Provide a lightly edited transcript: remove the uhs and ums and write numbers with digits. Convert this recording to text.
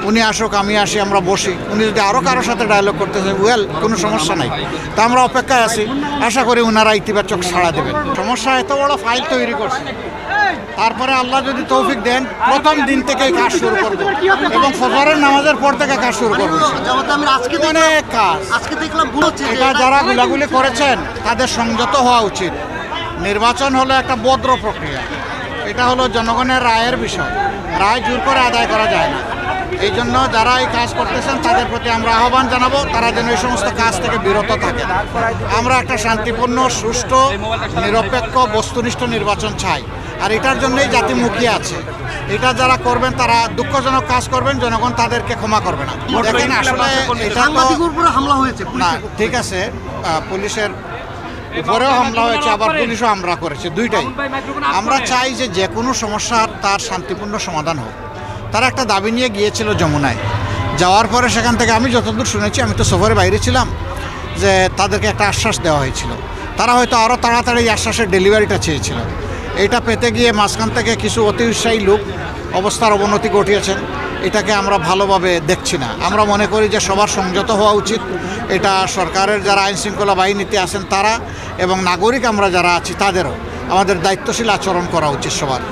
উনি আসুক আমি আসি, আমরা বসি। উনি যদি আরও কারোর সাথে ডায়লগ করতে চান, কোনো সমস্যা নাই। তা আমরা অপেক্ষায় আছি, আশা করি ওনারা ইতিবাচক সাড়া দেবেন। সমস্যা এত বড় ফাইল তৈরি করছে, তারপরে আল্লাহ যদি তৌফিক দেন প্রথম দিন থেকেই কাজ শুরু করব এবং ফজরের নামাজের পর থেকে কাজ শুরু করব। অনেক কাজ এটা যারা গুলাগুলি করেছেন তাদের সংযত হওয়া উচিত। নির্বাচন হলো একটা বদ্র প্রক্রিয়া, এটা হলো জনগণের রায়ের বিষয়, রায় জোর করে আদায় করা যায় না। এই জন্য যারা এই কাজ করতেছেন তাদের প্রতি আমরা আহ্বান জানাবো, তারা যেন এই সমস্ত কাজ থেকে বিরত থাকেন। আমরা একটা শান্তিপূর্ণ, সুষ্ঠু, নিরপেক্ষ, বস্তুনিষ্ঠ নির্বাচন চাই, আর এটার জন্যই জাতি মুখিয়ে আছে। এটা যারা করবেন তারা দুঃখজনক কাজ করবেন, জনগণ তাদেরকে ক্ষমা করবে না। দেখেন আসলে এটা হামলা হয়েছে না, ঠিক আছে, পুলিশের উপরেও হামলা হয়েছে, আবার পুলিশও হামলা করেছে, দুইটাই। আমরা চাই যে কোনো সমস্যার তার শান্তিপূর্ণ সমাধান হোক। তারা একটা দাবি নিয়ে গিয়েছিল যমুনায়, যাওয়ার পরে সেখান থেকে আমি যতদূর শুনেছি, আমি তো সফরে বাইরে ছিলাম, যে তাদেরকে একটা আশ্বাস দেওয়া হয়েছিল। তারা হয়তো আরও তাড়াতাড়ি আশ্বাসের ডেলিভারিটা চেয়েছিল। এটা পেতে গিয়ে মাঝখান থেকে কিছু অতি উৎসাহী লোক অবস্থার অবনতি ঘটিয়েছেন। এটাকে আমরা ভালোভাবে দেখছি না। আমরা মনে করি যে সবার সংযত হওয়া উচিত। এটা সরকারের যারা আইনশৃঙ্খলা বাহিনীতে আছেন তারা এবং নাগরিক আমরা যারা আছি তাদেরও আমাদের দায়িত্বশীল আচরণ করা উচিত সবার।